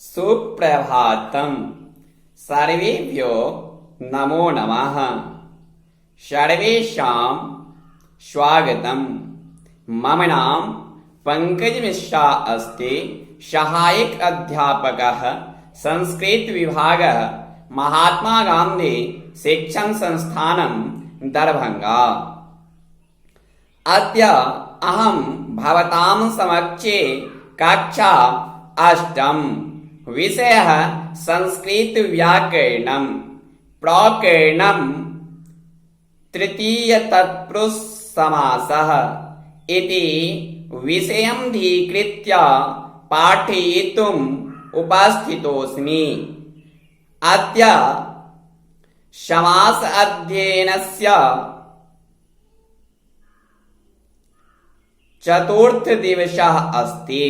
सुप्रभातम। सर्वेभ्यो नमो नमः। सर्वेषां स्वागतम्। मम नाम पंकज मिश्रा अस्ति। सहायक अध्यापकः संस्कृत विभागः महात्मा गांधी शिक्षण संस्थानं दरभंगा। अद्य अहं भवतां समक्षे कक्षा अष्टम विषयः संस्कृत व्याकरणं प्रकरणं तृतीय तत्पुरुष समासः इति विषयमधिकृत्य पाठयितुम् उपस्थितोऽस्मि। अद्य समास अध्ययनस्य चतुर्थ दिवसः अस्ति।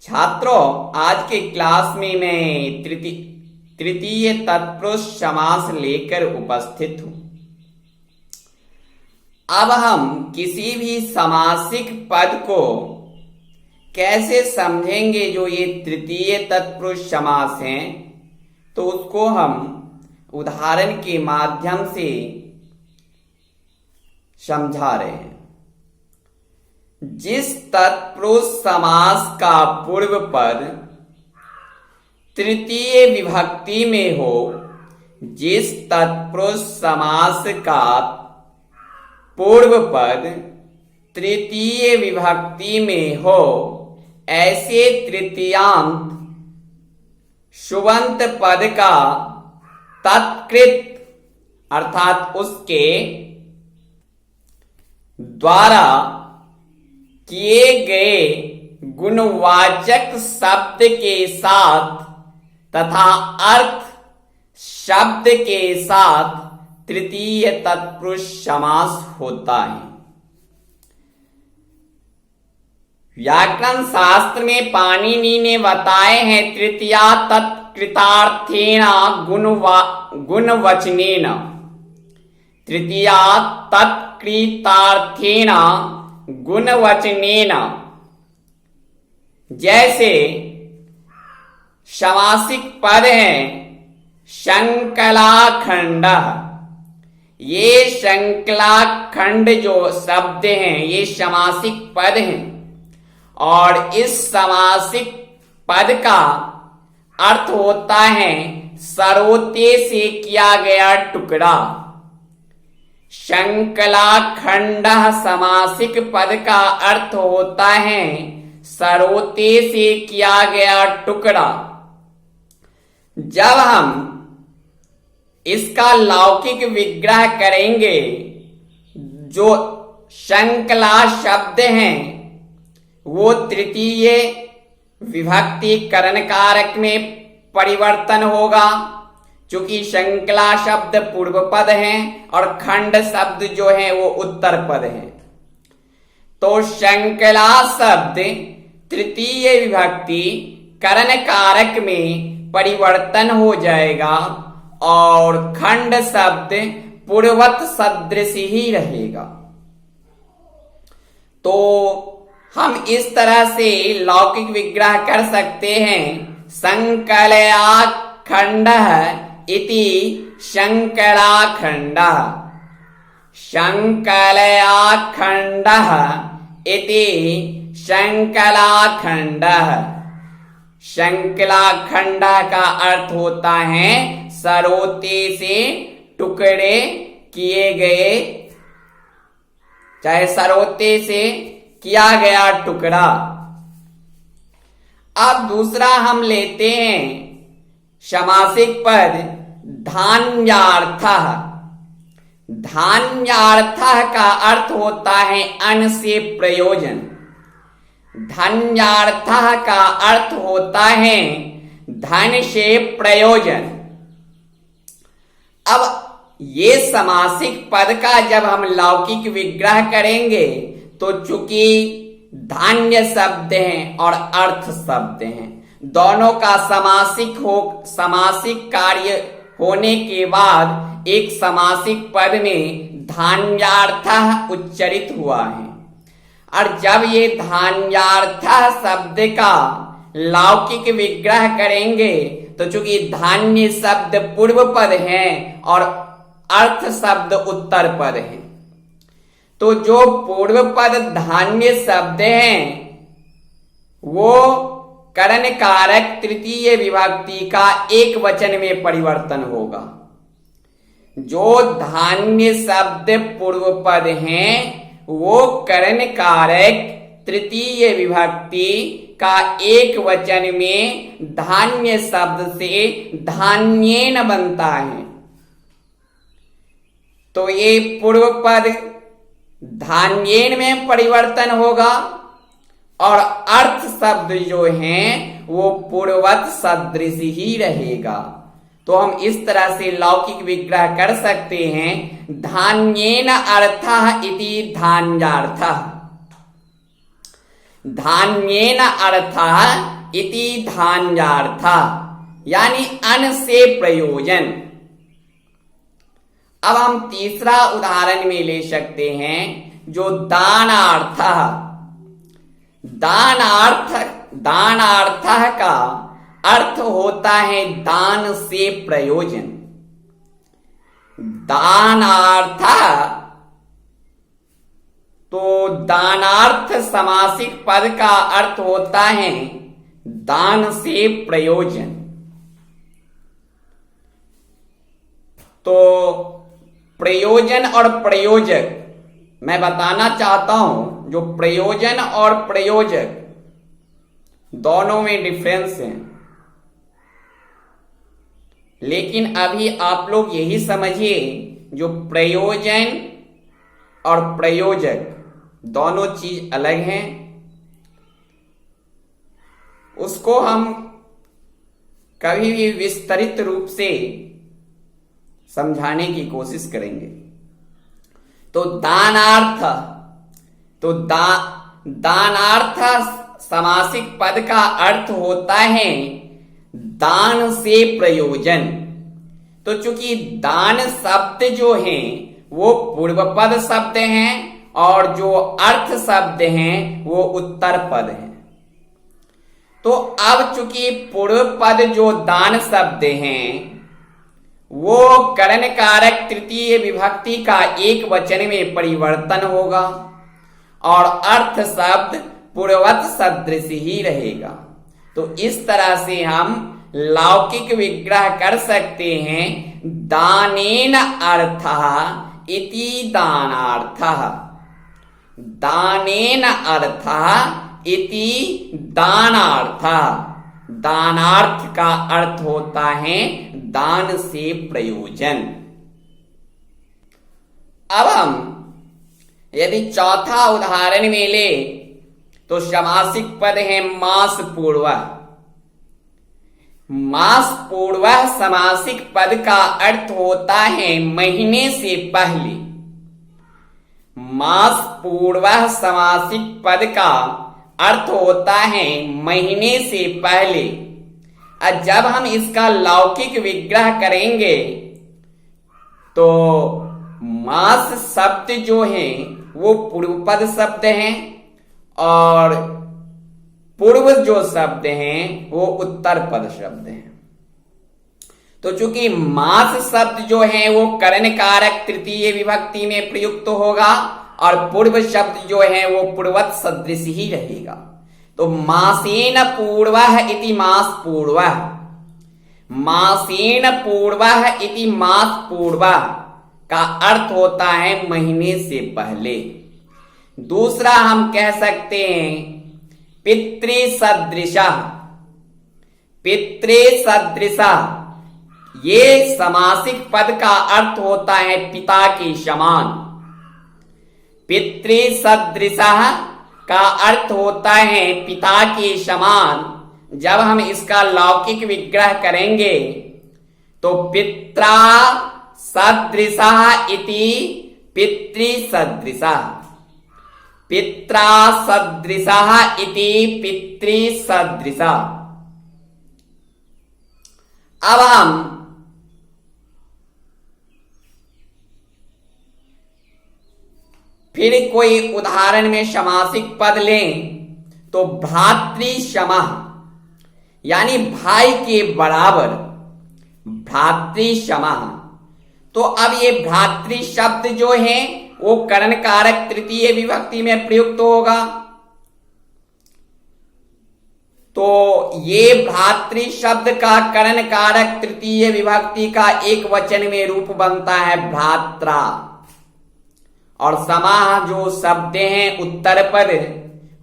छात्रों, आज के क्लास में मैं तृतीय तत्पुरुष समास लेकर उपस्थित हूं। अब हम किसी भी समासिक पद को कैसे समझेंगे जो ये तृतीय तत्पुरुष समास हैं, तो उसको हम उदाहरण के माध्यम से समझा रहे हैं। जिस तत्पुरुष समास का पूर्व पद तृतीय विभक्ति में हो, जिस तत्पुरुष समास का पूर्व पद तृतीय विभक्ति में हो, ऐसे तृतीयांत सुबंत पद का तत्कृत अर्थात उसके द्वारा किए गए गुणवाचक शब्द के साथ तथा अर्थ शब्द के साथ तृतीय तत्पुरुष समास होता है। व्याकरण शास्त्र में पाणिनि ने बताए हैं तृतीया तत्कृतार्थेन गुणवचनेन। तृतीया तत्कृतार्थेन गुणवचनेन। जैसे समासिक पद हैं संकलाखंड। ये संकलाखंड जो शब्द हैं ये समासिक पद हैं और इस समासिक पद का अर्थ होता है सरोते से किया गया टुकड़ा। संकलाखंड समासिक पद का अर्थ होता है सरोते से किया गया टुकड़ा। जब हम इसका लौकिक विग्रह करेंगे, जो संकला शब्द हैं वो तृतीय विभक्ति करण कारक में परिवर्तन होगा, चूंकि संकला शब्द पूर्व पद हैं और खंड शब्द जो है वो उत्तर पद हैं। तो संकला शब्द तृतीय विभक्ति करण कारक में परिवर्तन हो जाएगा और खंड शब्द पूर्ववत सदृश ही रहेगा। तो हम इस तरह से लौकिक विग्रह कर सकते हैं संकलया खंडः इति संकलाखंडः। संकलयाखंडः इति संकलाखंडः। संकलाखंडः का अर्थ होता है सरोते से टुकड़े किए गए, चाहे सरोते से किया गया टुकड़ा। अब दूसरा हम लेते हैं समासिक पद धान्यार्थः। धान्यार्थः का अर्थ होता है अन्न से प्रयोजन। धान्यार्थः का अर्थ होता है धन से प्रयोजन। अब ये समासिक पद का जब हम लौकिक विग्रह करेंगे तो चूंकि धान्य शब्द हैं और अर्थ शब्द हैं, दोनों का समासिक कार्य होने के बाद एक समासिक पद में धान्यार्थः उच्चरित हुआ है। और जब ये धान्यार्थः शब्द का लौकिक विग्रह करेंगे तो चूंकि धान्य शब्द पूर्व पद है और अर्थ शब्द उत्तर पद है, तो जो पूर्व पद धान्य शब्द हैं वो करण कारक तृतीय विभक्ति का एक वचन में परिवर्तन होगा। जो धान्य शब्द पूर्व पद हैं वो करण कारक तृतीय विभक्ति का एक वचन में धान्य शब्द से धान्येन बनता है। तो ये पूर्व पद धान्येन में परिवर्तन होगा और अर्थ शब्द जो हैं वो पूर्ववत सदृश ही रहेगा। तो हम इस तरह से लौकिक विग्रह कर सकते हैं, धान्येन अर्थः इति धान्यार्थः, धान्येन अर्थः इति धान्यार्थः, यानी अन्न से प्रयोजन। अब हम तीसरा उदाहरण में ले सकते हैं जो दानार्थः। दानार्थः का अर्थ होता है दान से प्रयोजन। दानार्थः, तो दानार्थ समासिक पद का अर्थ होता है दान से प्रयोजन। तो प्रयोजन और प्रयोजक मैं बताना चाहता हूं, जो प्रयोजन और प्रयोजक दोनों में डिफरेंस है, लेकिन अभी आप लोग यही समझिए जो प्रयोजन और प्रयोजक दोनों चीज अलग हैं, उसको हम कभी भी विस्तृत रूप से समझाने की कोशिश करेंगे। तो दानार्थ, तो दानार्थ समासिक पद का अर्थ होता है दान से प्रयोजन। तो चूंकि दान शब्द जो हैं वो पूर्व पद शब्द हैं और जो अर्थ शब्द हैं वो उत्तर पद हैं। तो अब चूंकि पूर्व पद जो दान शब्द हैं वो करण कारक तृतीय विभक्ति का एक वचन में परिवर्तन होगा और अर्थ शब्द पूर्ववत सदृश ही रहेगा। तो इस तरह से हम लौकिक विग्रह कर सकते हैं, दानेन अर्थः इति दानार्थः, दानेन अर्थः इति दानार्थः। दानार्थ का अर्थ होता है दान से प्रयोजन। अब हम यदि चौथा उदाहरण में ले तो समासिक पद है मास पूर्वः। मास पूर्वः समासिक पद का अर्थ होता है महीने से पहले। मास पूर्वः समासिक पद का अर्थ होता है महीने से पहले। और जब हम इसका लौकिक विग्रह करेंगे तो मास शब्द जो है वो पूर्वपद शब्द हैं और पूर्व जो शब्द हैं वो उत्तर पद शब्द हैं। तो चूंकि मास शब्द जो है वो करण कारक तृतीय विभक्ति में प्रयुक्त होगा और पूर्व शब्द जो है वो पूर्ववत सदृश ही रहेगा। तो मासेन पूर्वः इति मास पूर्वः, मासेन पूर्वः इति मास पूर्वः का अर्थ होता है महीने से पहले। दूसरा हम कह सकते हैं पितृसदृशः। पितृसदृशः ये समासिक पद का अर्थ होता है पिता के समान। पितृसदृशः का अर्थ होता है पिता के समान। जब हम इसका लौकिक विग्रह करेंगे तो पित्रा सदृशः इति पितृसदृशः, पित्रा सदृशः इति पितृसदृशः। अब हम फिर कोई उदाहरण में समासिक पद लें तो भ्रातृशमः। यानी भाई के बराबर, भ्रातृसमः। तो अब ये भ्रातृ शब्द जो है वो करण कारक तृतीय विभक्ति में प्रयुक्त होगा। तो ये भ्रातृ शब्द का करण कारक तृतीय विभक्ति का एक वचन में रूप बनता है भ्रात्रा। और समाह जो शब्द हैं उत्तर पद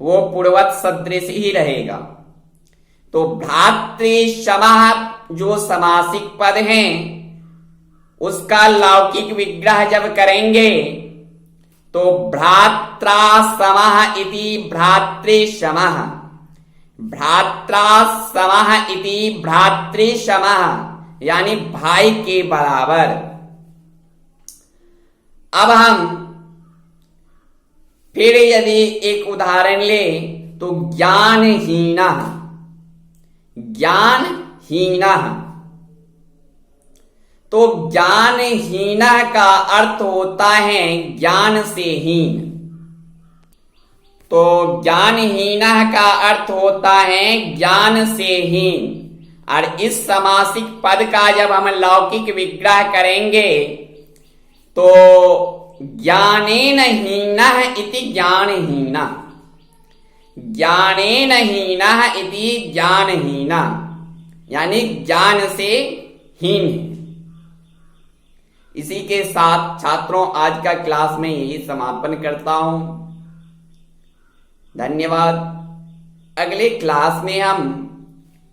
वो पूर्वत सदृश ही रहेगा। तो भ्रातृसमः जो समासिक पद हैं उसका लौकिक विग्रह जब करेंगे तो भ्रात्रा समः इति भ्रातृसमः, भ्रात्रा समः इति भ्रातृसमः, यानी भाई के बराबर। अब हम फिर यदि एक उदाहरण ले तो ज्ञानहीनः, ज्ञानहीनः। तो ज्ञानहीनः का अर्थ होता है ज्ञान से हीन। तो ज्ञानहीनः का अर्थ होता है ज्ञान से हीन। और इस समासिक पद का जब हम लौकिक विग्रह करेंगे तो ज्ञानेन हीनः इति ज्ञानहीनः, ज्ञानेन हीनः इति ज्ञानहीनः, यानी ज्ञान से हीन। इसी के साथ छात्रों आज का क्लास में यही समापन करता हूं। धन्यवाद। अगले क्लास में हम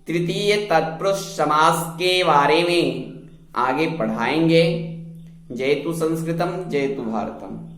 तृतीय तत्पुरुष समास के बारे में आगे पढ़ाएंगे। जयतु संस्कृतम, जयतु भारतम।